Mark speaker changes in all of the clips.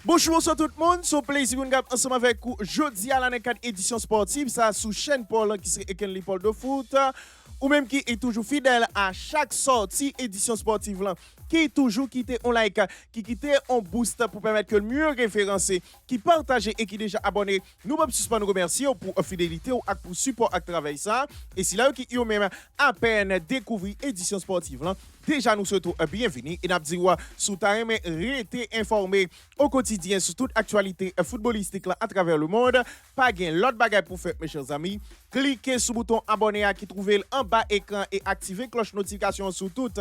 Speaker 1: Bonjour, bonsoir tout le monde. C'est plaisir de nous ensemble avec vous. Jeudi à la 4 édition sportive, ça sous chaîne Paul qui c'est Eken Paul de foot. Ou même qui est toujours fidèle à chaque sortie édition sportive là, qui est toujours quitté on like, qui quitte on boost pour permettre que le mieux référencé, qui partage et qui déjà abonné. Nous pouvons suspendre remercier pour fidélité ou pour support à travers ça. Et si là qui ont même à peine découvert édition sportive là, déjà nous souhaitons bienvenue et nous disons sous terrain mais rester informé au quotidien sur toute actualité footballistique là à travers le monde. Pas gain l'autre bagaille pour faire mes chers amis. Cliquez sur le bouton abonner qui trouve en bas écran et activez cloche notification sur tout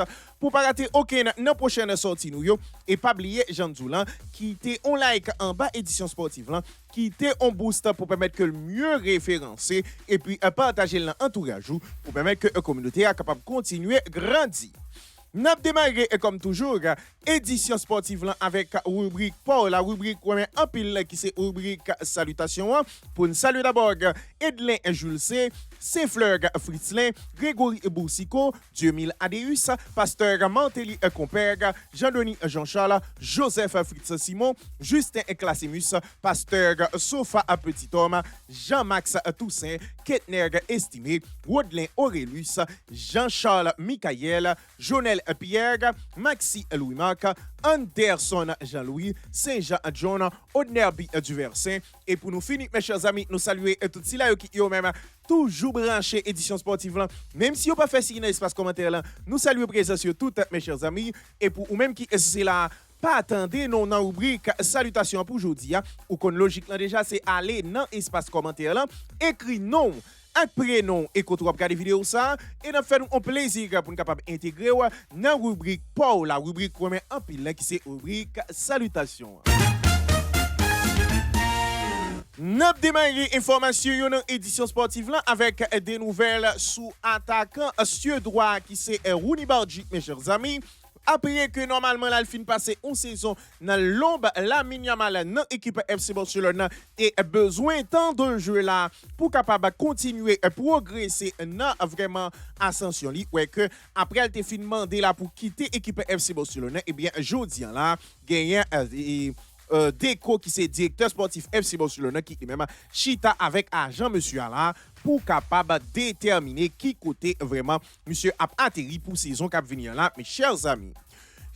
Speaker 1: pour pas rater aucune nos prochaine sortie nous yo et pas oublier Jean Doulan qui était on like en bas édition sportive là qui était on boost pour permettre que le mieux référencé et puis partager l'entourage pour permettre que la communauté est capable de continuer grandir. N'a démarré comme toujours édition sportive là avec rubrique pour la rubrique en pile qui c'est rubrique salutation pour nous saluer d'abord Edlin Jules C, Saint-Fleur Fritzlin, Grégory Boussico, Dieu-Mille Adéus, Pasteur Mantelli Compère, Jean-Denis Jean-Charles, Joseph Fritz Simon, Justin Classimus, Pasteur Sofa Petit Homme, Jean-Max Toussaint, Ketner Estimé, Woodlin Aurelius, Jean-Charles Michael, Jonel Pierre, Maxi Louis-Marc, Anderson Jean-Louis, Saint-Jean John, Odnerbi Duversin. Et pour nous finir, mes chers amis, nous saluer tout ceux qui ont même toujours branché édition sportive là. Même si vous pas fait signer l'espace commentaire là, nous saluons présence sur toutes mes chers amis. Et pour vous même qui c'est là, pas attendre non dans rubrique salutations pour aujourd'hui ou qu'on logique là déjà c'est aller dans espace commentaire là, écrit non un prénom et quand on regarde vidéo ça et nous fait un plaisir pour nous capable intégrer dans rubrique pour la rubrique remet en pile qui c'est rubrique salutations. N'a démarré information dans édition sportive là avec des nouvelles sous attaquant suédois qui c'est Rooney Bargi mes chers amis. Après que normalement là, il fin passer une saison dans l'ombre la minimal dans l'équipe FC Barcelone et besoin tant de jeu là pour capable continuer à progresser dans vraiment ascension li ouais que après elle te fin demandé là pour quitter l'équipe FC Barcelone et bien jodi là gagné Deco qui c'est directeur sportif FC Barcelone qui est même chita avec agent monsieur là pour capable déterminer qui côté vraiment monsieur a atterri pour saison qui va venir là mes chers amis.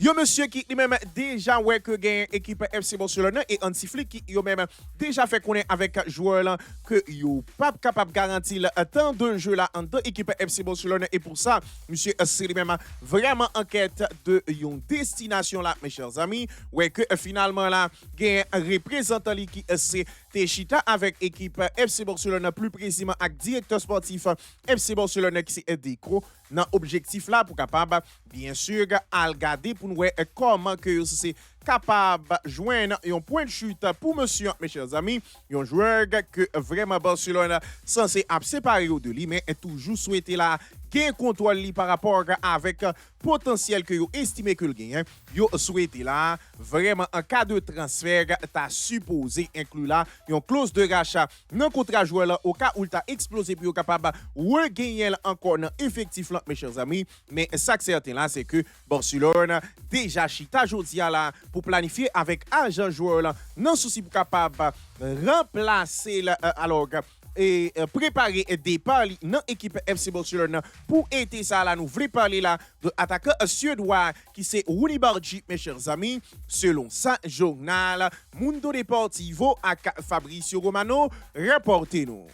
Speaker 1: Yo monsieur qui lui-même déjà ouais que gagne équipe FC Barcelone et Hansi Flick qui yo même déjà fait connaître avec joueur là que yo pas capable garantir tant de jeu là en équipe FC Barcelone et pour ça monsieur c'est lui-même vraiment enquête de yon destination là mes chers amis ouais que finalement là gagne représentant qui c'est Techita avec équipe FC Barcelone plus précisément avec directeur sportif FC Barcelone qui c'est Deco dans objectif là pour capable bien sûr à regarder pour nous voir comment que c'est capable joindre un point de chute pour monsieur mes chers amis un joueur que vraiment Barcelone censé séparer de lui mais est toujours souhaité là gain contrôle par rapport avec potentiel que yo estimé que le gain yo souhaité là vraiment en cas de transfert t'as supposé inclure là une clause de rachat dans contrat joueur là au cas où t'as explosé pour capable regagner encore dans effectif là mes chers amis mais ça que certain là c'est que Barcelone déjà chita jodi là pour planifier avec agent joueur là non souci pour capable remplacer là, alors et préparer départ dans l'équipe FC Barcelone pour aider ça là nous voulons parler là de attaquant suédois qui c'est Rooney Bargi mes chers amis selon ça journal Mundo Deportivo avec Fabrizio Romano rapportez nous.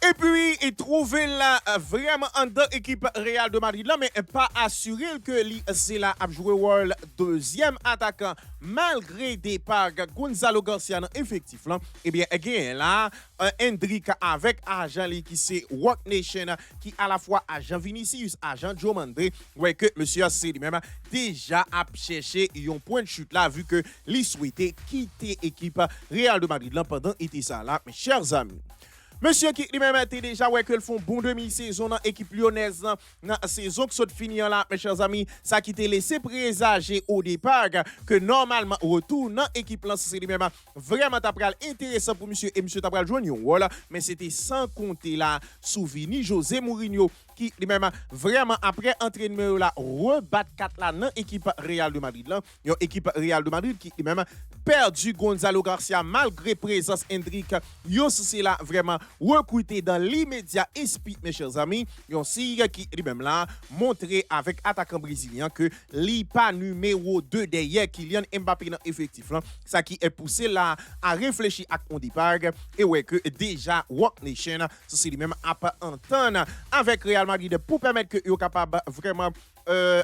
Speaker 1: Et puis, il trouve là vraiment en dans l'équipe Real de Madrid là, mais pas assuré que c'est là à jouer World deuxième attaquant malgré départ Gonzalo Garcia dans effectif là. Et bien, again là, Hendrik avec agent qui c'est Rock Nation qui à la fois agent Vinicius, agent Joe Mandre, ouais que monsieur c'est lui-même déjà a cherché un point de chute là vu que lui souhaitait quitter l'équipe Real de Madrid là pendant été ça là, mes chers amis. Monsieur qui lui-même était déjà ouais que le font bon demi-saison dans l'équipe lyonnaise dans saison qui sont finie là mes chers amis, ça qui t'a laissé présager au départ que normalement retour dans l'équipe là c'est lui-même vraiment t'apral intéressant pour monsieur et monsieur t'apral joindre voilà mais c'était sans compter là souvenir José Mourinho qui lui-même vraiment après entraînement là rebattre 4 là dans équipe Real de Madrid là, une équipe Real de Madrid qui lui-même perdu Gonzalo Garcia malgré présence Hendrik yo c'est là vraiment recruté dans l'immédiat esprit mes chers amis yon si qui lui-même là montré avec attaquant brésilien que li pas numéro 2 derrière Kylian Mbappé dans effectif là ça qui est poussé là à réfléchir à son départ et ouais que déjà Rock Nation c'est lui-même à pas entendre avec Real Madrid pour permettre que yo capable vraiment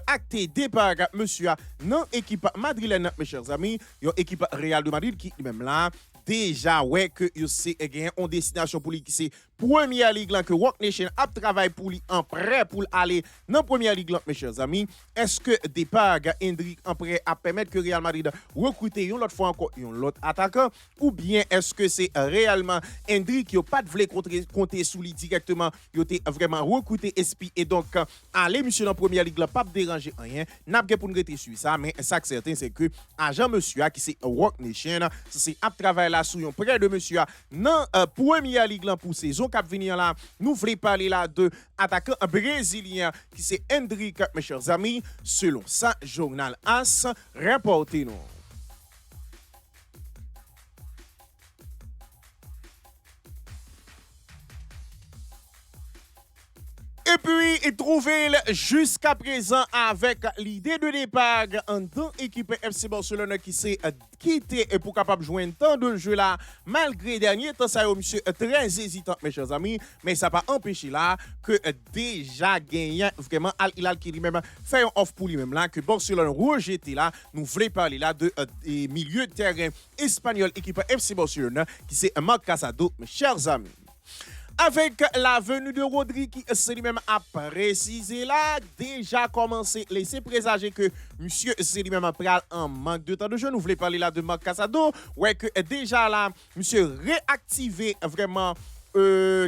Speaker 1: acté départ monsieur non équipe madrilène mes chers amis yon équipe Real de Madrid qui même là déjà ouais que yo c'est gain en destination pour lui qui c'est première ligue là que Rock Nation a travaillé pour lui en prêt pour aller dans première ligue là mes chers amis est-ce que départ Hendrik en prêt a permettre que Real Madrid recruter une autre fois encore un autre attaquant ou bien est-ce que c'est réellement Hendrik qui a pas de voulu compter sous lui directement il était vraiment recruté esprit et donc aller monsieur dans première ligue là pas déranger rien n'a pas pour nous rester sur ça mais ça certain c'est que agent monsieur qui c'est Rock Nation c'est à travailler là sous un prêt de monsieur dans première ligue là pour saison cap venir là nous voulons parler là de attaquant brésilien qui c'est Hendrik mes chers amis selon ça journal AS rapporté nous. Et puis, trouver jusqu'à présent avec l'idée de départ en tant équipe FC Barcelone qui s'est quitté et pour capable jouer tant de jeux là, malgré dernier temps, ça monsieur très hésitant, mes chers amis, mais ça n'a pas empêché là que déjà gagné vraiment Al Hilal qui lui-même fait un off pour lui-même là, que Barcelone rejeté là, nous voulons parler là de milieu de terrain espagnol équipe FC Barcelone qui c'est Marc Casado, mes chers amis. Avec la venue de Rodri qui c'est lui-même a précisé là, déjà commencé, laisser présager que monsieur c'est lui-même a pris en manque de temps de jeu. Nous voulons parler là de Marc Casado, ouais que déjà là, monsieur réactivé vraiment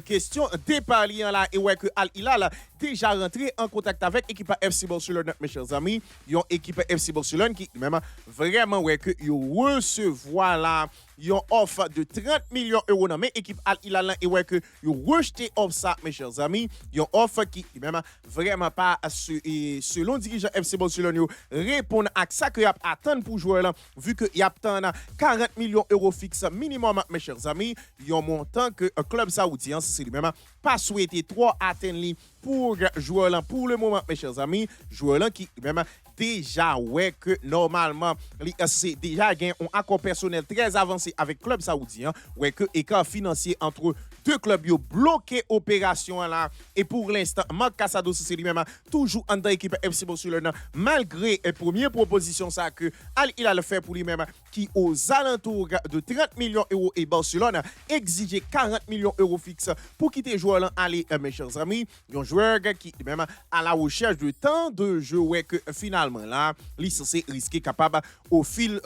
Speaker 1: question départ là et ouais que Al Hilal déjà rentré en contact avec l'équipe FC Barcelone mes chers amis yon équipe FC Barcelone qui même vraiment ouais que yo recevoir là yon offre de 30 millions d'euros dans mais équipe Al Hilal et ouais que yo rejeté offre ça mes chers amis yon offre qui même vraiment pas selon dirigeant FC Barcelone yo répondre à ça que y a attendre pour jouer là vu que y a attend 40 millions d'euros fixe minimum mes chers amis yon montant que club saoudien c'est lui-même pas souhaité trop atteindre pour joueur là pour le moment mes chers amis joueur là qui même déjà ouais que normalement c'est déjà un accord personnel très avancé avec club saoudien ouais que écart financier entre deux clubs yo bloqué opération là et pour l'instant Marc Casado c'est lui-même toujours en dans équipe FC Barcelone malgré les premières propositions ça que Al Hilal fait pour lui-même qui aux alentours de 30 millions d'euros et Barcelone exige 40 millions d'euros fixes pour quitter joueur là aller mes chers amis un joueur qui même à la recherche de temps de jeu ouais que finalement là c'est risqué capable au fil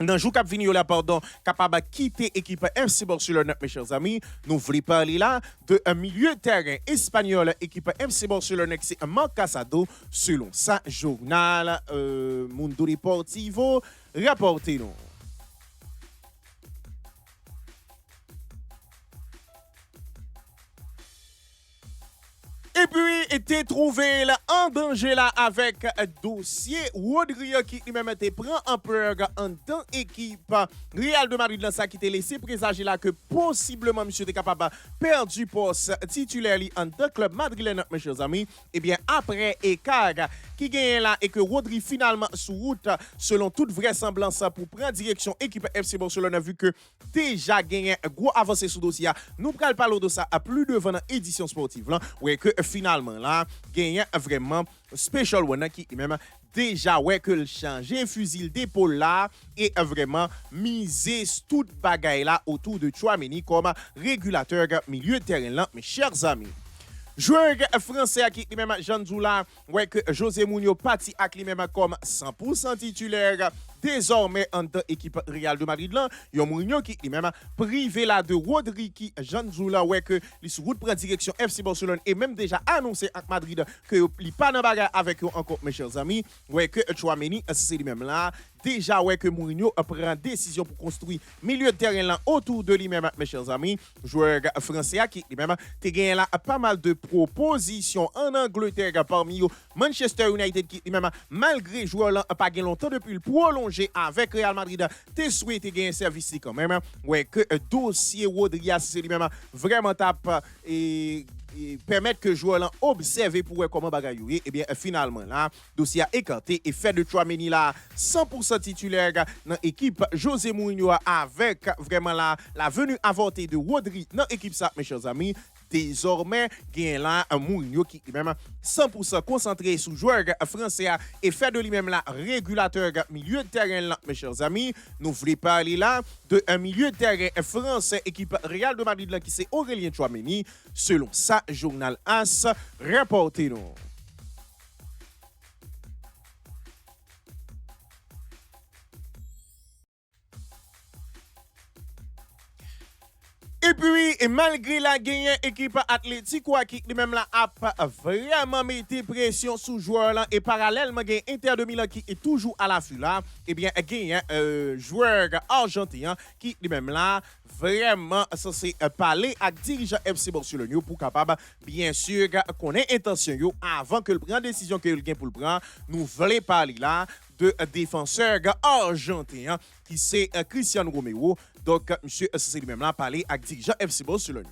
Speaker 1: dans le jour qui vient là, pardon, capable de quitter l'équipe FC Barcelone, mes chers amis. Nous voulons parler là de un milieu de terrain espagnol, équipe FC Barcelone, qui c'est Marc Casado, selon ça, journal Mundo Deportivo, rapportez-nous. Et puis, était trouvé là, en danger là avec dossier Rodri qui lui-même était prend en peur en tant équipe Real de Madrid là, ça qui était laissé présager là que possiblement monsieur était capable de perdre du poste titulaire en tant club madrilène mes chers amis. Et bien après écart qui gagne là et que Rodri finalement sous route selon toute vraisemblance pour prendre direction équipe FC Barcelone vu que déjà gagné gros avancé sous dossier. Nous prenons parler de ça à plus de 20 éditions sportives là ouais que finalement là gagné vraiment special one qui même déjà ouais que le changer fusil d'épaule là et vraiment miser toute bagaille là autour de Tchouaméni comme régulateur milieu de terrain là mes chers amis. Joueur français qui même Jean Zoula ouais que José Mourinho parti avec lui même comme 100% titulaire désormais en tant équipe Real de Madrid là, yon Mourinho qui lui-même privé là de Rodri qui Jean Zoula ouais que li sous route prend direction FC Barcelone et même déjà annoncé à Madrid que li pas dans bagarre avec eux encore mes chers amis, ouais que Tchouaméni c'est lui-même là déjà ouais que Mourinho prend décision pour construire milieu de terrain là autour de lui-même mes chers amis, joueur français qui lui-même te gagné là pas mal de propositions en Angleterre parmi eux Manchester United qui lui-même malgré joueur là pas gagné longtemps depuis le prolonger avec Real Madrid te souhaité gagner un service quand même ouais que dossier Rodri c'est lui-même vraiment tape et permettre que joueur là observer pour voir comment bagaille et bien finalement là dossier a écarté et fait de Tchouaméni là 100% titulaire dans l'équipe José Mourinho avec vraiment la venue avortée de Rodri dans l'équipe ça mes chers amis. Désormais, gagne là un Mourinho qui est même 100% concentré sur joueur français et fait de lui-même la régulateur milieu de terrain là, mes chers amis. Nous voulons parler là de un milieu de terrain français équipe Real de Madrid là qui c'est Aurélien Tchouaméni selon sa journal AS rapportez-nous. Et puis, et malgré la gagne équipe Atlético qui même là a vraiment mis pression sur joueur là et parallèlement gagne Inter de Milan qui est toujours à l'affût là, et bien gagne joueur argentin qui même là vraiment censé parler à dirigeant FC Barcelone pour capable bien sûr qu'on ait intention yo avant que le prenne décision que le gain pour le prendre, nous voulons parler là de défenseur argentin qui c'est Cristiano Romero. Donc, monsieur, c'est lui-même là, parler avec dirigeant FC Barcelone.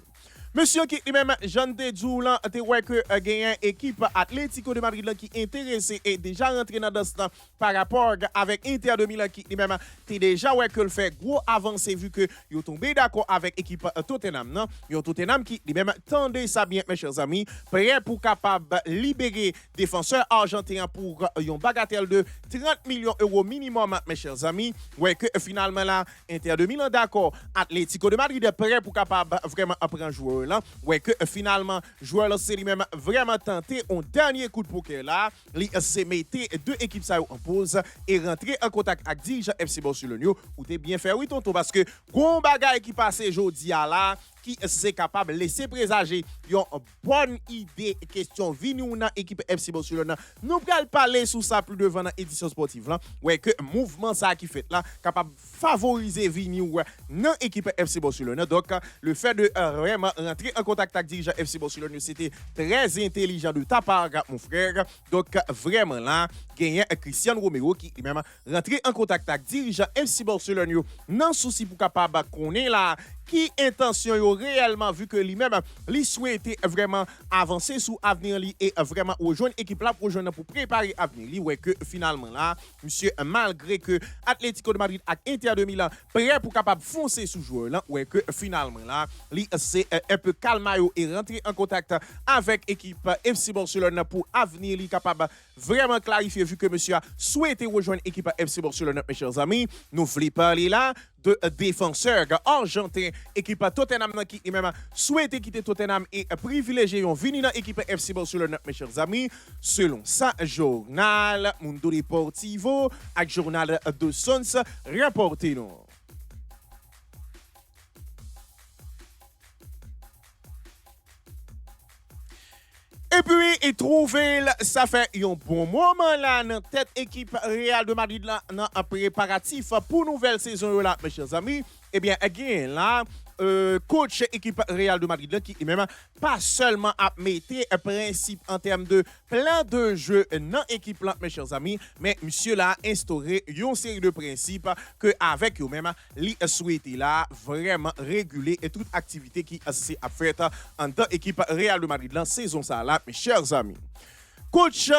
Speaker 1: Monsieur qui lui-même, Jean Dedjou, là, te ouais que gagnant équipe Atlético de Madrid là, qui intéressé et déjà rentré dans ce temps par rapport avec Inter de Milan qui lui-même, t'es déjà ouais que le fait gros avancé vu que yo tombé d'accord avec équipe Tottenham, non? Yo Tottenham qui lui-même tendez ça bien, mes chers amis, prêt pour capable libérer défenseur argentin pour une bagatelle de 30 millions d'euros minimum, mes chers amis. Ouais que finalement là, Inter de Milan d'accord, Atlético de Madrid prêt pour capable vraiment apprendre joueur. Là, ouais que finalement joueur là c'est lui-même vraiment tenté un dernier coup de poker là, il s'est metté deux équipes ça en pause et rentrer en contact avec dirigeant FC Barcelone ou t'es bien fait oui tonton parce que gros bagaille qui passe aujourd'hui là qui c'est capable de laisser présager une bonne idée question vini ou dans équipe FC Barcelone. Nous allons parler sur ça plus devant dans édition sportive là. Ouais que mouvement ça qui fait là capable favoriser vini ou dans équipe FC Barcelone. Donc le fait de vraiment rentrer en contact avec dirigeant FC Barcelone c'était très intelligent de ta part mon frère. Donc vraiment là gagner Cristiano Romero qui même rentrer en contact avec dirigeant FC Barcelone non souci pour capable connaître là qui intention yo réellement vu que lui-même lui souhaitait vraiment avancer sur avenir li et vraiment rejoindre équipe là pour préparer avenir li ouais que finalement là monsieur malgré que Atlético de Madrid et Inter de Milan prêt pour capable foncer sous joueur là ouais que finalement là lui c'est un peu calme et rentrer en contact avec équipe FC Barcelone pour avenir li capable vraiment clarifier vu que monsieur a souhaité rejoindre équipe FC Barcelone mes chers amis nous voulons parler là de défenseur argentin équipe Tottenham qui même souhaité quitter Tottenham et privilégier un vini dans équipe FC Barcelone mes chers amis selon sa journal Mundo Deportivo avec journal de Sons rapportez-nous. Et puis, trouver, ça fait un bon moment là, dans tête équipe Real de Madrid là, dans un préparatif pour nouvelle saison là, mes chers amis. Eh bien, again là, coach équipe Real de Madrid là, qui même pas seulement a mettre un principe en termes de plan de jeu dans l'équipe là, mes chers amis, mais monsieur là a instauré une série de principes que avec eux-mêmes, li souhaité là vraiment réguler et toute activité qui s'est faite en dans équipe Real de Madrid là saison ça là, mes chers amis. Coach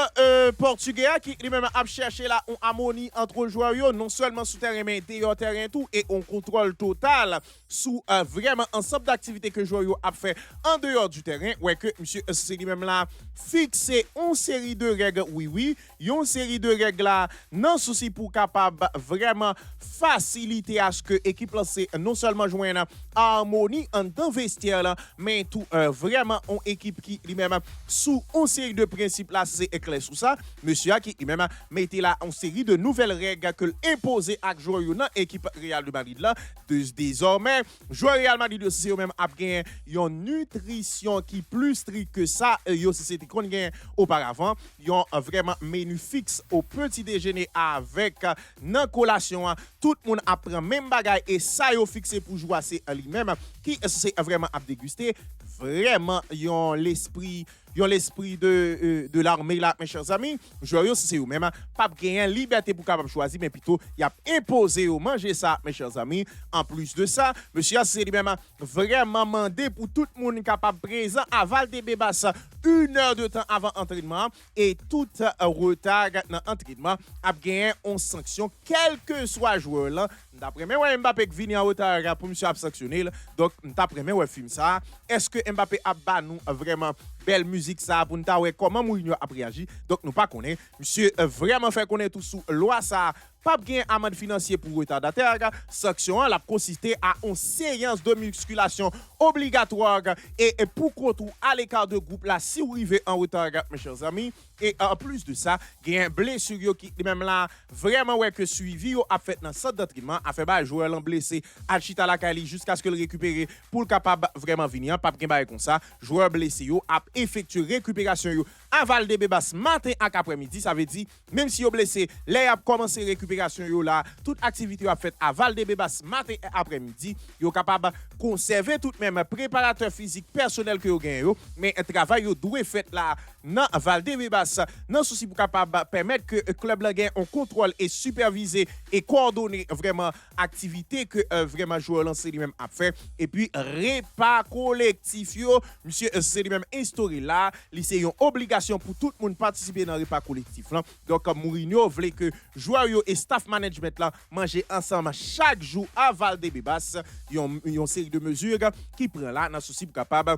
Speaker 1: portugais qui lui-même a cherché là une harmonie entre joueurs non seulement sous terrain mais dehors terrain tout et on contrôle total sous vraiment ensemble d'activités que joueurs a fait en dehors du terrain ouais que monsieur c'est lui-même là fixé une série de règles oui une série de règles là non souci pour capable vraiment faciliter à ce que l'équipe là c'est non seulement joindre harmonie en dans vestiaire là mais tout vraiment une équipe qui lui-même sous une série de principes là assez clair sur ça. Monsieur qui lui-même mettait là une série de nouvelles règles que imposées à joueur dans l'équipe Real de Madrid là. Désormais, joueur Real Madrid aussi même a gagné une nutrition qui plus stricte que ça. C'était qu'on gagne auparavant. Ils ont vraiment menu fixe au petit déjeuner avec dans collation. Tout le monde apprend même bagaille et ça yo fixé pour jouer c'est lui-même qui c'est vraiment à déguster. Vraiment, ils ont l'esprit de l'armée là, mes chers amis. Joyeux, c'est eux-mêmes. Pas gagner liberté pour capable choisir, mais plutôt, il a imposé au manger ça, mes chers amis. En plus de ça, monsieur c'est lui-même vraiment mandé pour tout le monde capable présent à Valdebebas 1 heure de temps avant entraînement et tout retard dans l'entraînement a gagné une sanction, quel que soit le joueur là. D'après moi, Mbappé qui vient en retard pour monsieur sanctionner. Donc, d'après moi, film ça. Est-ce que Mbappé a bat nous vraiment belle musique ça pour nous voir comment Mourinho a réagi? Donc, nous pas connaît. Monsieur vraiment fait connaître tout sous loi ça. Pas gain amende financier pour retardataire. Sanction a consisté à une séance de musculation obligatoire et pour contrôle à l'écart de groupe là si vous arrivez en retard, mes chers amis. Et en plus de ça, il y a un blessure qui même là vraiment ouais que suivi a fait dans centre d'entraînement a fait ba joueur l'en blessé à Chita la Kali jusqu'à ce que le récupérer pour le capable vraiment venir pas gain comme ça. Joueur blessé yo a effectué récupération yo à Valdebebas matin à après-midi, ça veut dire même si yo blessé, là a commencé récupération yo là, toute activité a fait à Valdebebas matin et après-midi, yo capable conserver tout même préparateur physique personnel que yo gagne yo, mais un travail yo doit fait là dans Valdebebas, non souci pour capable permettre que le club là gagne un contrôle et superviser et coordonner vraiment activité que vraiment joueur lancé lui-même a fait et puis repas collectif yo monsieur c'est lui-même instauré là, c'est une obligation pour tout le monde participer dans repas collectif là. Donc Mourinho voulait que joueurs et staff management là manger ensemble chaque jour à Valdebebas. Ils ont une série de mesures qui prend là dans souci pour capable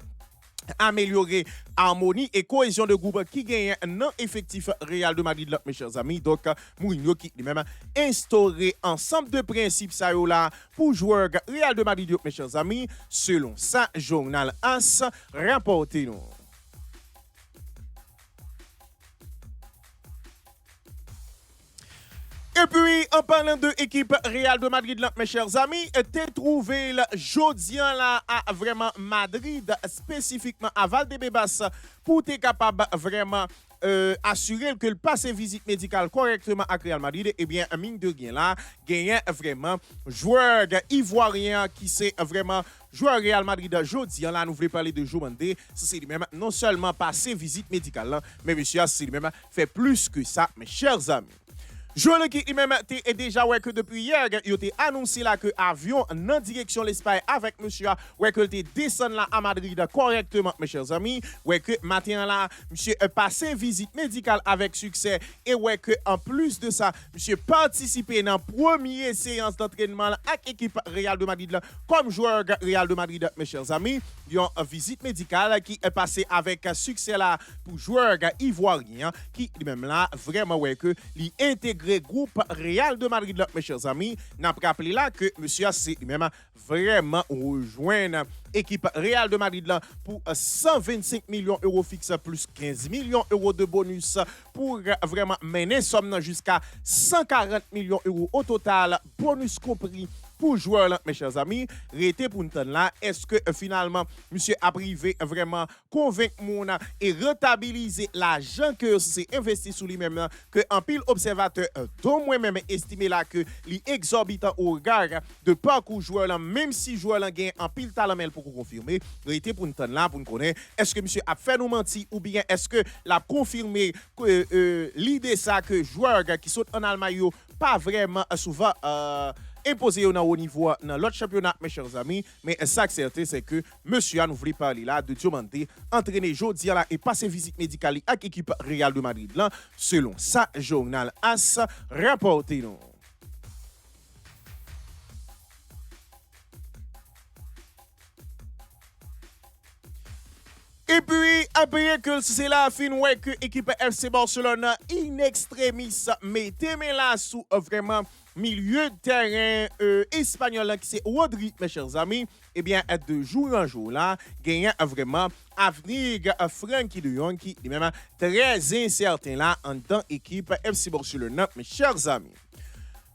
Speaker 1: améliorer harmonie et cohésion de groupe qui gagne non effectif Real de Madrid là, mes chers amis. Donc Mourinho qui lui-même instauré ensemble de principes ça là pour joueurs Real de Madrid mes chers amis selon ça journal AS rapporté nous. Et puis, en parlant de l'équipe Real de Madrid, là, mes chers amis, t'es trouvé le jodian là à vraiment Madrid, spécifiquement à Valdebebas, pour t'être capable vraiment assurer que le passé visite médicale correctement à Real Madrid, et bien, mine de rien là, gagne vraiment joueur ivoirien qui c'est vraiment joueur Real Madrid jodian là, nous voulons parler de Jomandé, c'est lui-même non seulement passé visite médicale là, mais monsieur, c'est lui-même fait plus que ça, mes chers amis. Joueur qui lui-même est déjà ouais que depuis hier, il a annoncé là que avion en direction l'Espagne avec monsieur ouais que il descend là à Madrid correctement mes chers amis, ouais que matin là monsieur passé visite médicale avec succès et ouais que en plus de ça monsieur participé dans première séance d'entraînement avec l'équipe Real de Madrid là, comme joueur Real de Madrid mes chers amis, il y a une visite médicale qui est passée avec succès là pour joueur ivoirien qui lui-même là vraiment ouais que il intégré groupe Real de Madrid là, mes chers amis, n'a pas rappelé là que monsieur c'est lui-même vraiment rejoindre équipe Real de Madrid là pour 125 millions d'euros fixes plus 15 millions d'euros de bonus pour vraiment mener somme jusqu'à 140 millions d'euros au total, bonus compris pour joueur là, mes chers amis, rété pour nous là, est-ce que finalement monsieur a privé vraiment convaincre mon et rentabiliser l'argent que c'est investi sur lui-même que en pile observateur dont moi-même estimé là que les exorbitant au regard de parcours joueur là, même si joueur là gagne en pile talent pour confirmer, rété pour nous là pour nous connaître, est-ce que monsieur a fait nous mentir ou bien est-ce que l'a confirmé l'idée ça que joueur qui saute en Allemagne pas vraiment souvent imposé au haut niveau dans l'autre championnat, mes chers amis. Mais ça que certain, c'est que monsieur a nous voulu parler là de Diomandé, entraîner jeudi là et passer visite médicale avec l'équipe Real de Madrid là, selon ça journal AS rapporté nous. Et puis, Après que c'est la fin, ouais, que l'équipe FC Barcelone in extremis mettez là sous vraiment milieu de terrain espagnol qui c'est Rodri, mes chers amis. Eh bien, de jour en jour là, gagnant vraiment avenir Frenkie de Jong qui est même très incertain là en tant qu'équipe FC Barcelone, mes chers amis.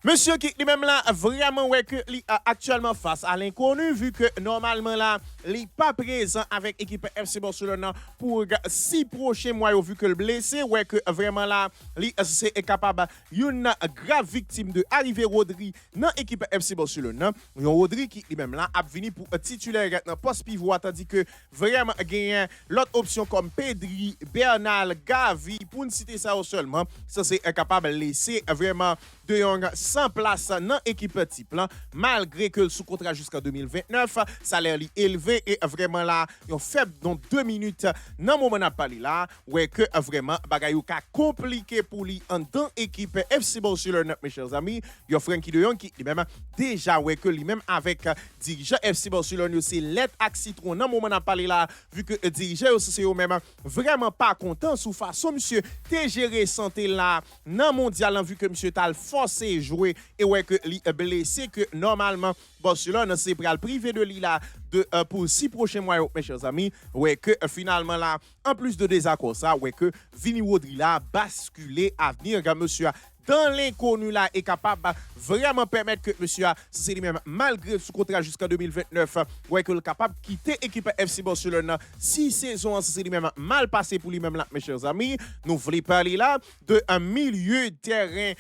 Speaker 1: Monsieur qui lui-même là vraiment ouais que actuellement face à l'inconnu vu que normalement là il n'est pas présent avec l'équipe FC Barcelone pour 6 prochains mois vu que le blessé ouais que vraiment là il est capable une grave victime de arriver Rodri dans l'équipe FC Barcelone. Rodri qui lui-même là a venu pour titulaire dans poste pivot tandis que vraiment gagner l'autre option comme Pedri, Bernal, Gavi pour ne citer ça seulement ça c'est capable de laisser vraiment De Jong sans place dans l'équipe type là, malgré que sous contrat jusqu'en 2029, salaire li élevé et vraiment là, yon faible dans 2 minutes dans moment n'a parlé là, ouais que vraiment bagay ka compliqué pour lui en dans équipe FC Barcelone mes chers amis, yon Frenkie de Jong qui lui-même déjà ouais que lui-même avec dirigeant FC Barcelone c'est let ak citron dans moment n'a parlé là, vu que dirigeant c'est eux même vraiment pas content sous façon monsieur t'es géré santé là dans mondial vu que monsieur t'a forcé jouer et ouais que li blessé que normalement Barcelone c'est pral privé de lui là de pour 6 prochains mois mes chers amis ouais que finalement là en plus de désaccord ça ouais que Vini Rodri là basculer avenir monsieur dans l'inconnu là est capable vraiment permettre que monsieur c'est lui-même malgré sous contrat jusqu'en 2029 ouais que le capable quitter équipe FC Barcelone 6 saisons c'est lui-même mal passé pour lui-même là mes chers amis nous voulons parler là de un milieu de terrain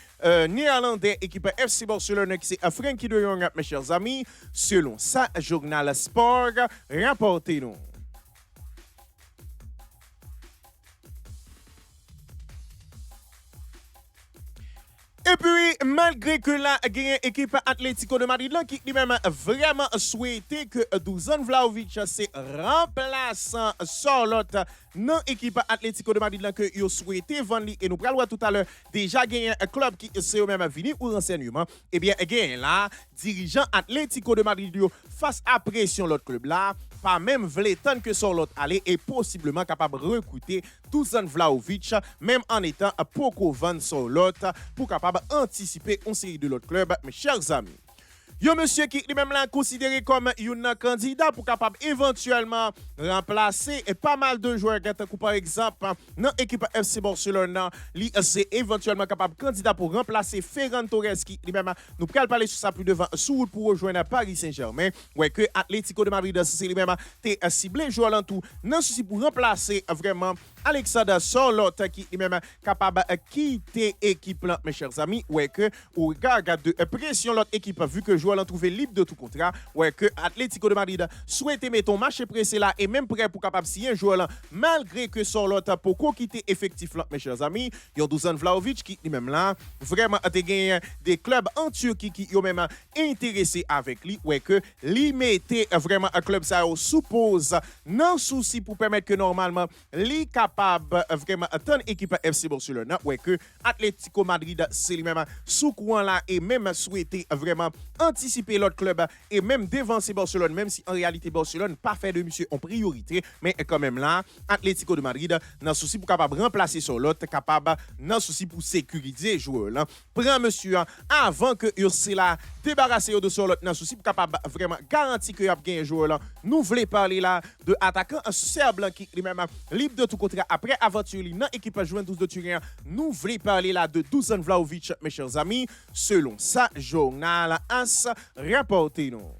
Speaker 1: néerlandais équipe FC Barcelone qui c'est Frenkie de Jong mes chers amis selon ça journal Sport rapportez nous. Et puis, malgré que la équipe Atlético de Madrid, là, qui lui-même vraiment souhaité que Dusan Vlahovic c'est remplaçant Charlotte dans l'équipe Atlético de Madrid, là, que il souhaité vendre et nous parlons tout à l'heure déjà gagné un club qui c'est eux-mêmes venu pour renseignement. Eh bien, gagné là, dirigeant Atlético de Madrid face à pression l'autre club là, pas même voulait tant que Charlotte allait et possiblement capable de recruter Dusan Vlahovic, même en étant Poco Van Charlotte pour capable anticiper une série de l'autre club, mes chers amis. Yo monsieur qui lui-même là considéré comme un candidat pour capable éventuellement remplacer et pas mal de joueurs par exemple dans l'équipe FC Barcelone lui c'est éventuellement capable candidat pour remplacer Ferran Torres qui lui-même nous pourrons parler sur ça plus devant sous pour rejoindre Paris Saint-Germain ouais que Atlético de Madrid c'est lui-même t'es ciblé joueur en tout non souci pour remplacer vraiment Alexander Charlotte qui lui-même capable quitter équipe là mes chers amis ouais que au regard de pression l'autre équipe vu que joueur l'en trouver libre de tout contrat ouais que Atlético de Madrid souhaite mettre ton match pressé là et même prêt pour capable signer un joueur là malgré que Charlotte pour quitter effectif là mes chers amis yon Dusan Vlahovic qui lui-même là vraiment a gagné des clubs en Turquie qui ont même intéressé avec lui ouais que lui mettait vraiment un club ça suppose non souci pour permettre que normalement lui capable vraiment attendre équipe FC Barcelone ouais que Atlético Madrid c'est lui-même sous courant là et même souhaité vraiment anticiper l'autre club et même devancer Barcelone même si en réalité Barcelone pas fait de monsieur en priorité mais quand même là Atlético de Madrid dans souci pour capable remplacer sur l'autre capable dans souci pour sécuriser joueur là prend monsieur avant que c'est là débarrasser de sur l'autre dans souci pour capable vraiment garantir que y a gagné joueur là nous voulons parler là de attaquant serbe qui lui-même libre de tout contrat après aventure dans équipe Juventus de Turin nous voulons parler là de Dusan Vlahovic mes chers amis selon ça journal AS rapportez-nous.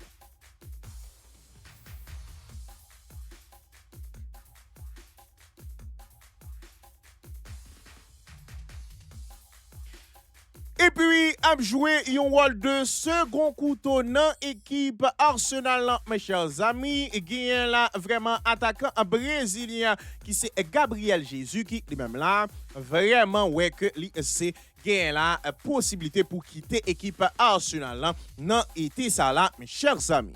Speaker 1: Et puis, a joué un rôle de second couteau dans l'équipe Arsenal, mes chers amis. Et il y a là vraiment attaquant brésilien qui c'est Gabriel Jesus qui lui-même là vraiment ouais que c'est gain la possibilité pour quitter l'équipe Arsenal là non été ça là mes chers amis.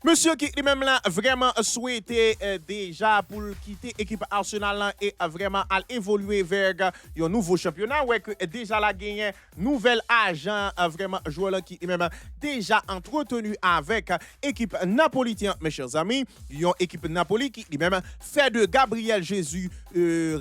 Speaker 1: Monsieur qui lui-même là vraiment souhaité déjà pour quitter l'équipe Arsenal là, et vraiment à évoluer vers un nouveau championnat ouais que déjà la gagné nouvel agent vraiment joueur là qui lui-même déjà entretenu avec équipe napolitaine mes chers amis une équipe Napoli qui lui-même fait de Gabriel Jesus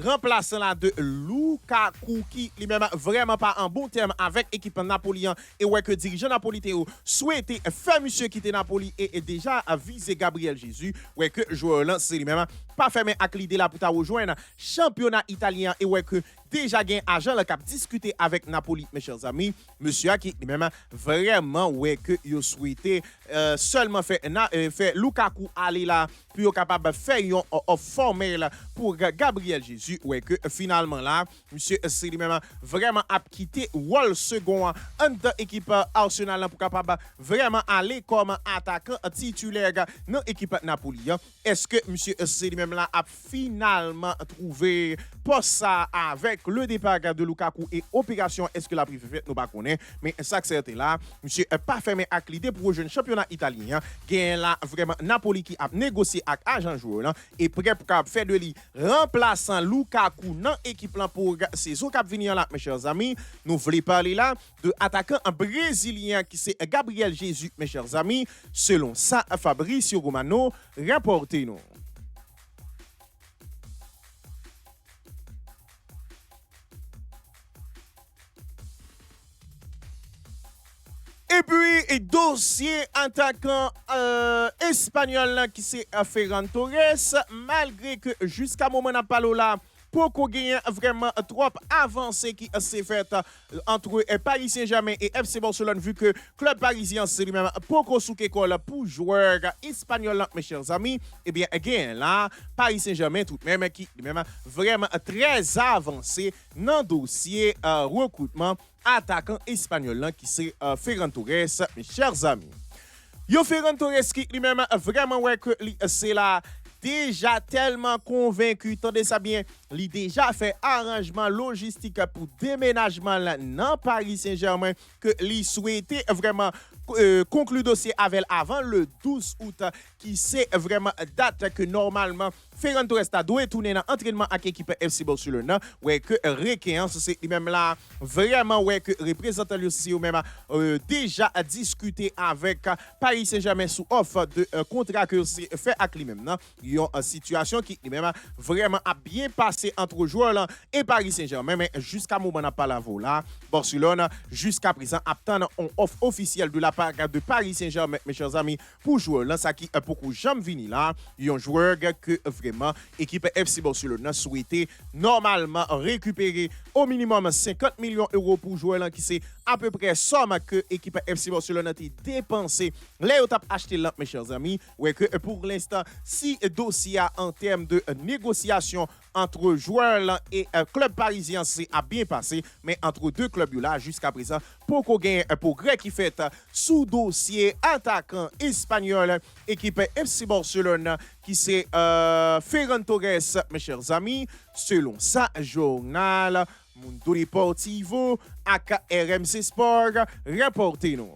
Speaker 1: remplaçant là de Lukaku qui lui-même vraiment pas en bon terme avec équipe napolitaine et ouais que dirigeant napolitain souhaité faire monsieur quitter Napoli et déjà a visé Gabriel Jesus ouais que joueur là c'est lui-même pas fermé à l'idée là pour ta rejoindre championnat italien et ouais que déjà gain agent le cap discuter avec Napoli mes chers amis monsieur qui lui-même vraiment ouais que il souhaité seulement fait Lukaku aller là pour capable faire un formel pour Gabriel Jesus ouais que finalement là monsieur c'est lui-même vraiment a quitté Wall second en équipe Arsenal pour capable vraiment aller comme attaquant titulaire dans l'équipe Napoli. Est-ce que monsieur c'est lui-même là a finalement trouvé poste ça avec le départ de Lukaku et opération est-ce que la prise fait nous pas connaît mais ça que c'était là monsieur pas fermé avec l'idée pour rejoindre championnat italien gain là vraiment Napoli qui a négocié avec agent joueur là et prêt pour faire de lui remplaçant Lukaku dans équipe là pour saison qui venir là mes chers amis nous voulons parler là de attaquant brésilien qui c'est Gabriel Jesus mes chers amis selon ça Fabrizio Romano rapportez-nous. Et puis, dossier attaquant espagnol là, qui c'est Ferran Torres, malgré que jusqu'à moment n'a pas là, pour qu'on gagne vraiment trop avancé qui s'est fait entre Paris Saint-Germain et FC Barcelone, vu que club parisien c'est lui-même pour souke pour joueurs espagnols, mes chers amis, et bien, again, là, Paris Saint-Germain, tout de même, qui lui-même vraiment très avancé dans le dossier recrutement attaquant espagnol là, qui c'est Ferran Torres, mes chers amis. Yo Ferran Torres qui lui-même vraiment ouais que c'est là déjà tellement convaincu, tendez ça bien, il déjà fait arrangement logistique pour déménagement là dans Paris Saint-Germain que lui souhaitait vraiment conclure dossier avec avant le 12 août qui c'est vraiment date que normalement Ferran Torres doit tourner dans entraînement avec l'équipe FC Barcelone ouais que requéance c'est lui-même là vraiment ouais que représentant lui aussi même déjà discuté avec Paris Saint-Germain sous offre de contrat que c'est fait avec lui-même non il y a une situation qui lui-même vraiment a bien passé entre joueurs là et Paris Saint-Germain mais jusqu'à moment n'a pas la là Barcelone jusqu'à présent attend une offre officielle de la part de Paris Saint-Germain mes chers amis pour jouer là ça qui beaucoup jamais vini là il y a un joueur que vraiment équipe FC Barcelone souhaité normalement récupérer au minimum 50 millions d'euros pour jouer là qui c'est à peu près somme que équipe FC Barcelone a dépensé les ont acheté là mes chers amis ouais que pour l'instant si dossier en termes de négociation entre joueurs là et club parisien c'est a bien passé mais entre deux clubs là jusqu'à présent pour qu'on gagne un progrès qui fait sous dossier attaquant espagnol équipe FC Barcelone qui c'est Ferran Torres mes chers amis selon ça journal Mundo Deportivo aka RMC Sport rapportez-nous.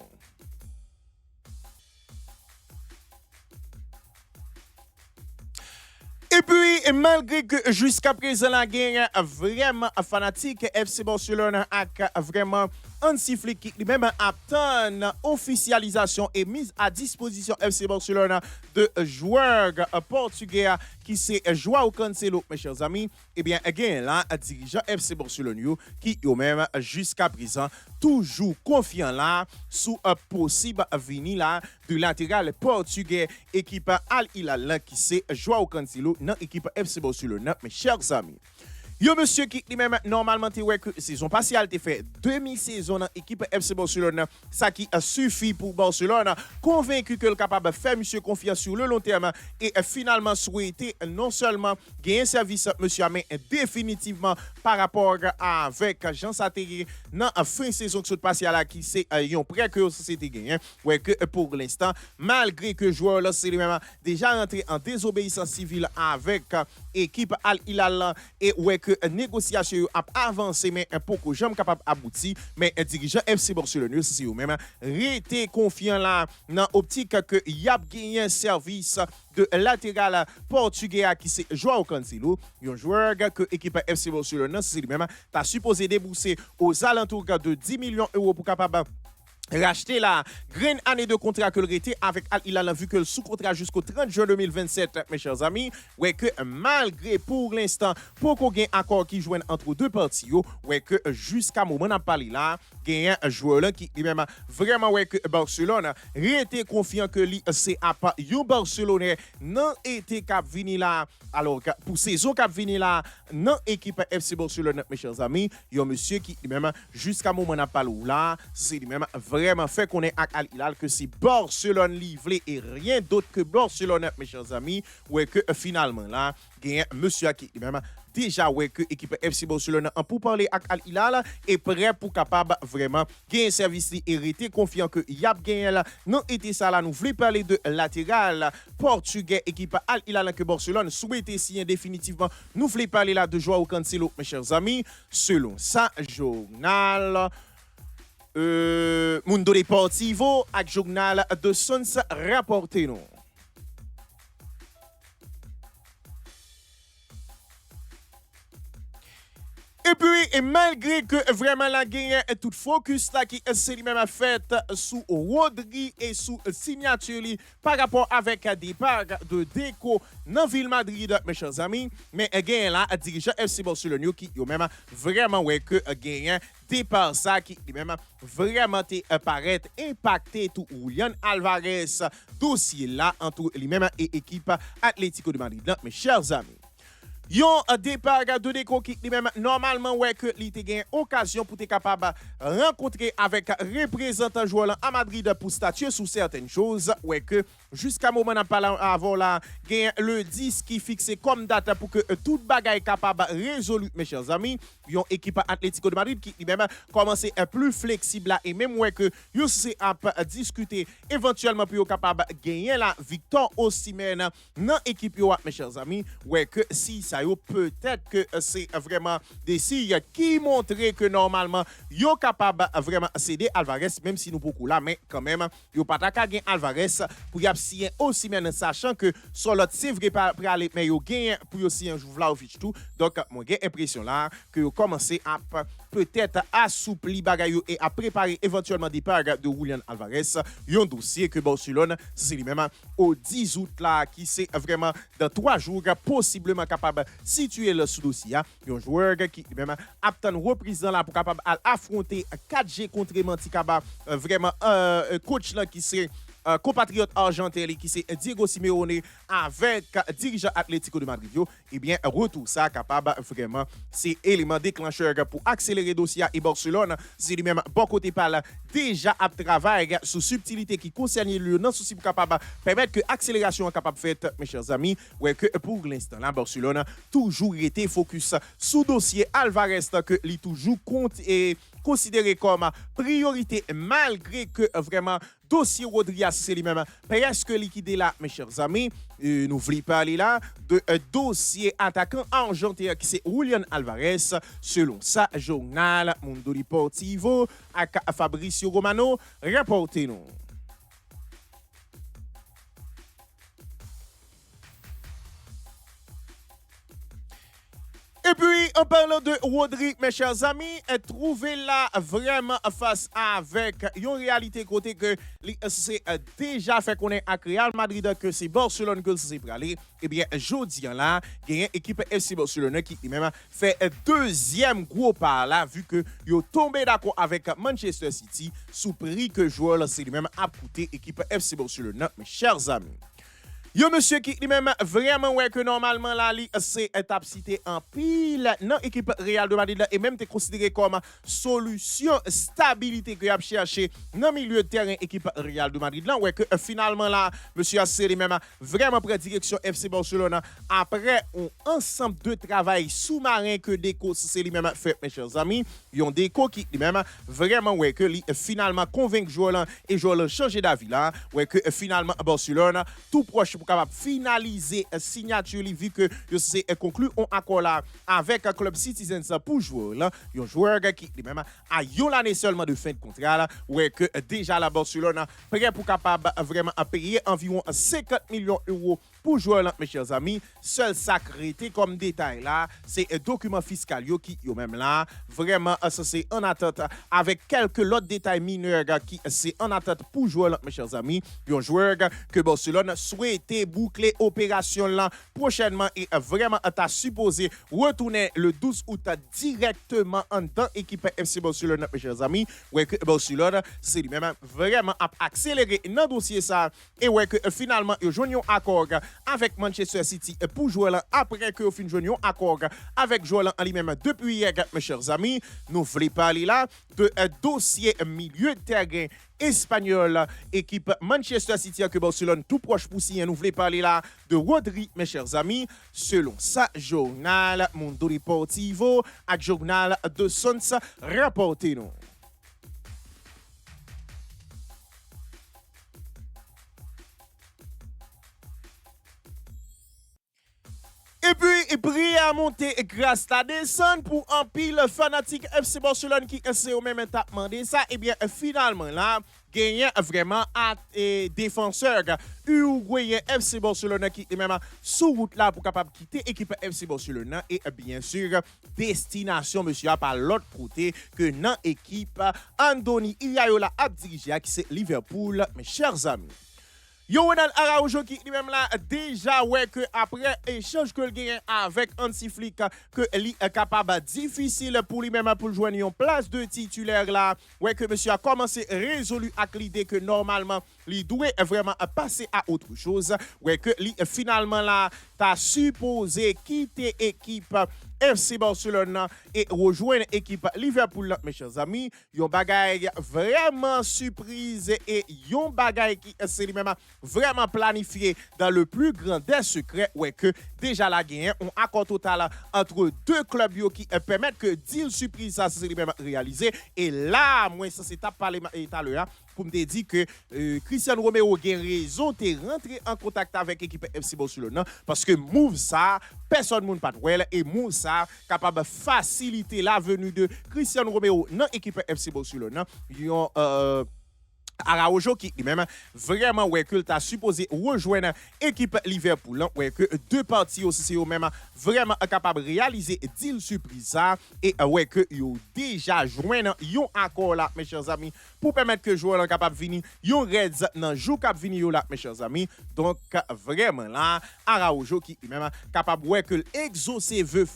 Speaker 1: Et puis, malgré que jusqu'à présent, la gang vraiment fanatique FC Barcelone a vraiment un sifflet qui lui-même attend officialisation et mise à disposition FC Barcelone de joueurs portugais qui c'est Joao Cancelo, mes chers amis. Eh bien, again, là, dirigeant FC Barcelone qui eux-mêmes jusqu'à présent toujours confiant là sous un possible venir là de latéral portugais équipe Al Hilal qui c'est Joao Cancelo dans l'équipe FC Barcelone, mes chers amis. Yo monsieur qui lui-même normalement te ouais que saison passée te fait demi-saison dans l'équipe FC Barcelone ça qui a suffi pour Barcelone convaincu que le capable de faire monsieur confiance sur le long terme et finalement souhaité non seulement gagner service monsieur mais définitivement par rapport avec Jean Satéry dans fin saison que se passé là qui c'est un prêt que société gagné ouais que pour l'instant malgré que joueur là c'est lui-même déjà rentré en désobéissance civile avec équipe Al Hilal et ouais que que négociation a avancé mais un peu jamais capable aboutir mais un dirigeant FC Barcelone c'est eux même rété confiant là dans optique que y a gagné un service de latéral portugais qui c'est Joao Cancelo, un joueur que l'équipe FC Barcelone c'est lui-même t'a supposé débourser aux alentours de 10 millions d'euros pour capable racheter la grande année de contrat que le était avec Al Hilal vu que le sous-contrat jusqu'au 30 juin 2027 mes chers amis ouais que malgré pour l'instant pour qu'on gagne accord qui joigne entre deux parties ouais que jusqu'à moment n'a parlé là gagne un joueur là qui même vraiment ouais que Barcelone était confiant que lui c'est à pas yo Barcelonais non été cap venir là alors pour saison cap venir là non équipe FC Barcelone mes chers amis yo monsieur qui même jusqu'à moment n'a pas là c'est lui même vraiment fait qu'on est à Al Hilal que c'est Barcelone livré et rien d'autre que Barcelone mes chers amis ouais que finalement là gagne monsieur qui même déjà ouais que équipe FC Barcelone en pour parler à Al Hilal est prêt pour capable vraiment gagner service et rester confiant que y a gagné là non été ça là nous voulons parler de latéral portugais équipe Al Hilal que Barcelone souhaite signer définitivement nous voulons parler là de Joao Cancelo mes chers amis selon ça journal Mundo Deportivo ak journal de Sons rapporté non. Et puis, et malgré que vraiment la gagne tout focus là qui c'est lui-même fait sous Rodri et sous signature par rapport avec le départ de Deco dans ville Madrid mes chers amis mais gagne là dirigeant FC Barcelone qui yo même vraiment ouais que gagne départ ça qui même vraiment paraît impacté tout Julian Alvarez dossier là entre lui-même et équipe Atlético de Madrid là, mes chers amis. Yon départ de Deco qui même normalement ouais que il te gagne occasion pour te capable rencontrer avec représentant joueur à Madrid pour statuer sur certaines choses ouais que jusqu'à moment n'a pas avant là gagne le 10 qui fixé comme date pour que toute bagaille capable résolu mes chers amis yon équipe Atlético de Madrid qui même commencer plus flexible là et même ouais que yo c'est à discuter éventuellement pour capable gagner la victoire Osimhen dans équipe yo mes chers amis ouais que si ça peut-être que c'est vraiment des signes qui montrent que normalement yo capable vraiment céder Alvarez même si nous beaucoup là mais quand même yo pas ta gagner Alvarez pour y signer aussi même sachant que sur l'autre c'est vrai pas aller mais yo gagne pour aussi un Vlahovic tout donc moi j'ai impression là que yo commencer à peut-être assouplir bagaille et à préparer éventuellement départ de Julian Alvarez un dossier que Barcelone c'est lui-même au 10 août là qui c'est vraiment dans 3 jours possiblement capable situer le sous dossier un joueur qui même apte reprise là pour capable affronter 4G contre Manticaba vraiment coach là qui c'est compatriote argentin qui c'est Diego Simeone avec dirigeant Atlético de Madrid et bien retour ça capable vraiment c'est élément déclencheur pour accélérer dossier et Barcelone c'est lui-même bon côté par déjà à travail sous subtilité qui concerne le non souci pour capable permettre que accélération capable faite mes chers amis ouais que pour l'instant là Barcelone toujours été focus sous dossier Alvarez que lui toujours compte et considéré comme priorité malgré que vraiment dossier Rodri c'est lui-même presque liquidé là mes chers amis nous voulons parler là de dossier attaquant argentin qui c'est Julian Alvarez selon ça journal Mundo Deportivo avec Fabrizio Romano rapporté nous. Et puis, en parlant de Rodri, mes chers amis, trouvez là vraiment face avec une réalité côté que c'est déjà fait qu'on est à Real Madrid que c'est Barcelone que c'est pour aller. Eh bien, jeudi là, il y a une équipe FC Barcelone qui même fait deuxième gros pas là, vu que yo tombé d'accord avec Manchester City sous prix que joueur c'est lui-même a coûté équipe FC Barcelone, mes chers amis. Yo monsieur qui lui-même vraiment ouais que normalement là c'est étape cité en pile dans équipe Real de Madrid et même t'es considéré comme solution stabilité que y a cherché dans milieu de terrain équipe Real de Madrid là ouais que finalement là monsieur a serré même vraiment près direction FC Barcelone après un ensemble de travail sous-marin que Deco c'est lui-même fait mes chers amis yon Deco qui lui-même vraiment ouais que lui finalement convainc joueur là et joueur là changer d'avis là ouais que finalement Barcelone tout proche pour capable finaliser signature vu que c'est conclu on accord là avec Club Citizens pour jouer là un joueur qui même a l'année seulement de fin de contrat là ouais que déjà la Barcelone prêt pour capable vraiment payer environ 50 millions d'euros pour jouer là mes chers amis. Seul sacrété comme détail là c'est un document fiscal qui même là vraiment ça c'est en attente avec quelques autres détails mineurs qui c'est en attente pour jouer là mes chers amis. Un joueur que Barcelone souhaitait boucler opération là prochainement et vraiment t'a supposé retourner le 12 août directement en dans équipe FC Barcelone mes chers amis. Ouais que Barcelone c'est lui-même vraiment accéléré dans dossier ça et ouais que finalement ils joignent accord avec Manchester City pour jouer là après que fin joignent accord avec joueur en lui-même depuis hier mes chers amis. Nous voulons parler là de dossier milieu de terrain espagnol, équipe Manchester City que Barcelone tout proche pour signer. Nous voulons parler là de Rodri, mes chers amis, selon sa journal Mundo Deportivo, à journal de Sons, rapportez-nous. Et puis, prix à monter grâce à descendre pour un pile fanatique FC Barcelone qui essaie au même état demander ça. Et bien, finalement, là, gagné vraiment à défenseur uruguayen FC Barcelone qui est même sous route là pour capable quitter l'équipe FC Barcelone et bien sûr destination monsieur par l'autre côté que dans l'équipe Andoni Iraola a dirigé qui c'est Liverpool mes chers amis. Ronald Araujo qui lui-même là déjà ouais que après échange que le gagne avec Hansi Flick que lui est capable difficile pour lui-même pour joindre une place de titulaire là ouais que monsieur a commencé résolu avec l'idée que normalement il doit vraiment passer à autre chose ouais que lui finalement là t'as supposé quitter équipe FC Barcelone et rejoindre l'équipe Liverpool, mes chers amis. Yon bagay vraiment surprise et yon bagay qui c'est lui-même vraiment planifié dans le plus grand des secrets. Ouais, que déjà la gagne, on accord total entre deux clubs qui permettent que deal surprise ça c'est lui-même réalisé. Et là, moi, ça c'est à parler tout à l'heure. Pour me dire que Cristiano Romero a raison de rentrer en contact avec l'équipe FC Barcelone parce que move ça, personne ne peut pas et move ça capable de faciliter la venue de Cristiano Romero dans l'équipe FC Barcelone. Araujo qui lui-même vraiment ouais que t'a supposé rejoindre l'équipe Liverpool ouais que deux parties aussi c'est même vraiment capable de réaliser deal surprise ça et ouais que yo déjà joindre yon accord là mes chers amis pour permettre que joueur capable venir yon Reds dans jour cap venir là mes chers amis donc vraiment là Araujo qui lui-même capable ouais que exaucer veut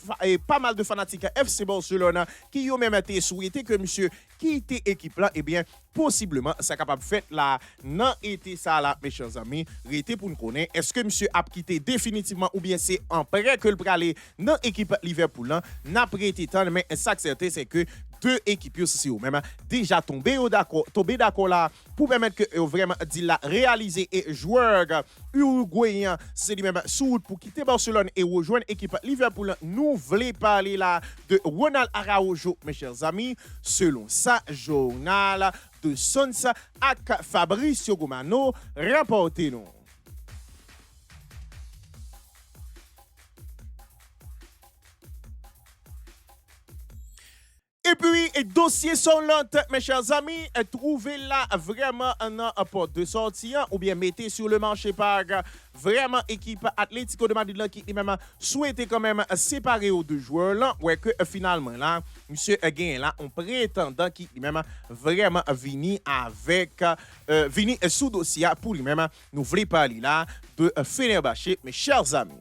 Speaker 1: pas mal de fanatiques FC Barcelone qui ont même été souhaité que monsieur quitte équipe là et bien possiblement ça capable fait là non été ça là mes chers amis rété pour nous connaître est-ce que monsieur a quitté définitivement ou bien c'est en prêt que le praler dans équipe Liverpool là n'a prêté temps mais ça certain c'est que deux équipes aussi même déjà tombé d'accord là pour permettre que vraiment dit la réaliser et joueur uruguayen c'est lui-même sous route pour quitter Barcelone et rejoindre l'équipe Liverpool. Nous voulons parler là de Ronald Araujo mes chers amis selon sa journal de Sons avec Fabrizio Romano rapportez-nous. Et puis, dossier sont lentes, mes chers amis. Trouvez là vraiment un porte de sortie ou bien mettez sur le marché par vraiment équipe Atlético de Madrid là, qui même souhaitait quand même séparer aux deux joueurs là. Ouais, que finalement là, monsieur Gain là, on prétendant qui même vraiment vini avec vini sous dossier pour lui-même. Nous voulons parler là de Fenerbahçe, mes chers amis.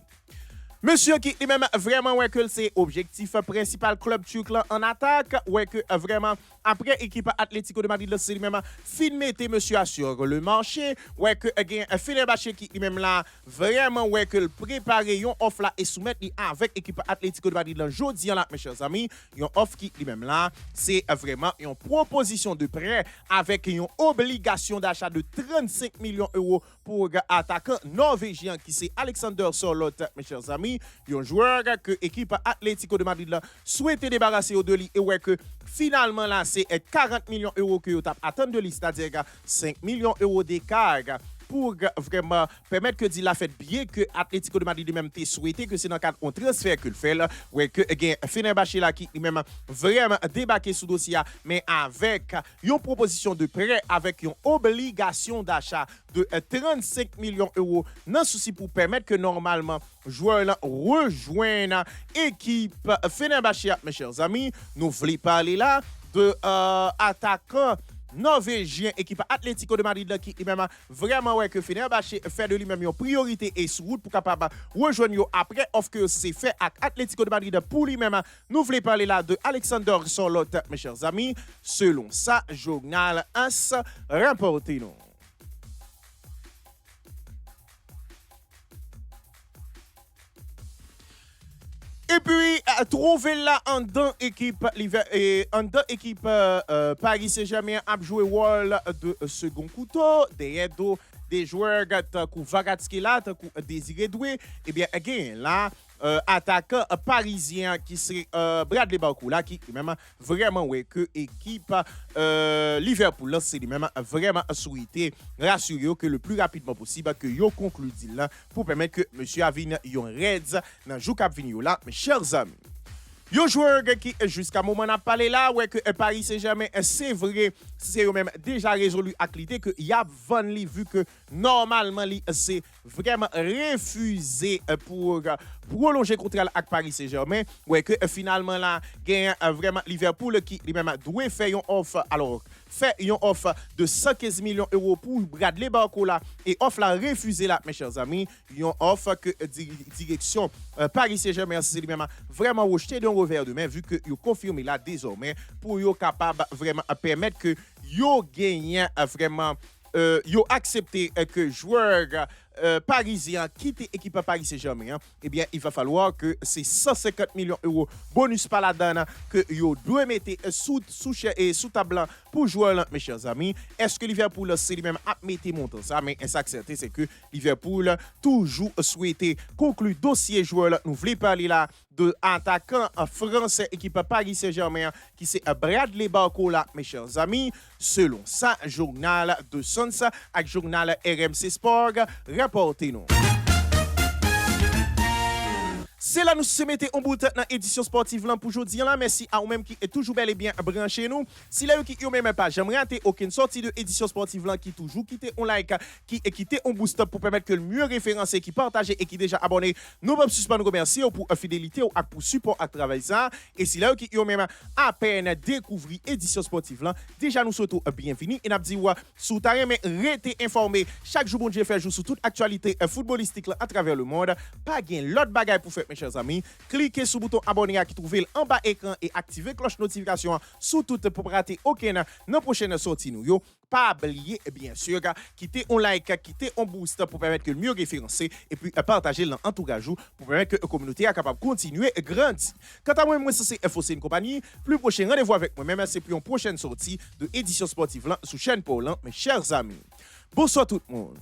Speaker 1: Monsieur qui est même vraiment ouais que c'est objectif principal club turc là en attaque ouais que vraiment après équipe Atlético de Madrid c'est même fin mettez monsieur sur le marché ouais que gain Fenerbahçe qui même là vraiment ouais que préparer yon offre là et soumettre avec équipe Atlético de Madrid là jodi là mes chers amis yon offre qui même là c'est vraiment une proposition de prêt avec une obligation d'achat de 35 millions d'euros pour attaquant norvégien qui c'est Alexander Sørloth mes chers amis un joueur que l'équipe Atlético de Madrid souhaitait débarrasser de lui et ouais que finalement là c'est 40 millions d'euros que vous attendez de lui c'est-à-dire 5 millions d'euros d'écart pour vraiment permettre que la fête bien que Atlético de Madrid lui-même t'a souhaité que c'est dans le cadre d'un transfert que le fait là, ouais que Fenerbahçe là qui lui-même vraiment débarqué sous dossier mais avec une proposition de prêt avec une obligation d'achat de 35 millions d'euros dans souci pour permettre que normalement joueurs là rejoignent l'équipe Fenerbahçe. Mes chers amis, nous voulons parler là de attaquant norvégien équipe Atlético de Madrid qui même vraiment ouais que Fenerbahçe fait de lui-même une priorité et sous route pour capable rejoindre après offre que c'est fait avec Atlético de Madrid pour lui-même. Nous voulons parler là de Alexander Sørloth, mes chers amis, selon ça journal AS rapporté nous. Et puis, trouver là en dans équipe Paris Saint-Germain a joué rôle de second couteau, des joueurs comme Varatski là, comme Désiré Doué. Et bien, again, là, attaquant parisien qui c'est Bradley Barcola qui même vraiment ouais que équipe Liverpool là c'est même vraiment souhaité rassurer que le plus rapidement possible que yo conclu deal là pour permettre que monsieur Avin yon Reds dans jou cap vini là mes chers amis. Yo joueur qui jusqu'à moment n'a parlé là ouais que Paris Saint-Germain c'est vrai c'est eux même déjà résolu à l'idée que y a Van Lee vu que normalement c'est vraiment refusé pour prolonger contrat avec Paris Saint-Germain ouais que finalement là gagne vraiment Liverpool qui lui-même doit faire une offre alors fait une offre de 115 millions d'euros pour Bradley Barcola et offre la refusé là mes chers amis une offre que direction Paris Saint-Germain c'est lui-même vraiment rejeté d'un revers de main vu que yo confirmé là désormais pour yo capable vraiment permettre que yo gagne vraiment yo accepté que joueur parisien quitte l'équipe Paris Saint-Germain, eh bien, il va falloir que ces 150 millions d'euros bonus paladana que yo doit mettre sous table pour jouer là, mes chers amis. Est-ce que Liverpool c'est lui-même à mettre montant ça, mais ça certain c'est que Liverpool toujours souhaité conclure dossier joueur là. Nous voulons parler là de attaquant français équipe Paris Saint-Germain qui c'est Bradley Barcola, mes chers amis, selon ça journal de Sons avec journal RMC Sport. Rapportez-nous. C'est là nous se mettons en bout dans l'édition sportive là pour aujourd'hui là. Merci à vous même qui est toujours bel et bien branché nous. Si là qui même pas j'aimerais rater aucune sortie de édition sportive là qui toujours quitter on like qui quitter on boost pour permettre que le mieux référencé qui partager et qui déjà abonné nous pas suspendre remercier pour fidélité ou pour support à travail ça et si là qui même à peine découvrir édition sportive là déjà nous souhaitons bienvenue et n'a dit ouais sous ta mais rester informé chaque jour bon Dieu fait jour sur toute actualité footballistique là à travers le monde pas gain l'autre bagaille pour faire mes chers amis, cliquez sur le bouton abonner qui trouve en bas écran et activez cloche notification sous toute pour rater aucune dans prochaine sortie nous yo. Pas oublier bien sûr quitter un like, quitter un boost pour permettre que le mieux référencé et puis partager l'entourage pour permettre que la communauté est capable de continuer à grandir. Quant à moi c'est FOC une compagnie, plus prochain rendez-vous avec moi même c'est pour une prochaine sortie de édition sportive là sous chaîne Paul mes chers amis. Bonsoir tout le monde.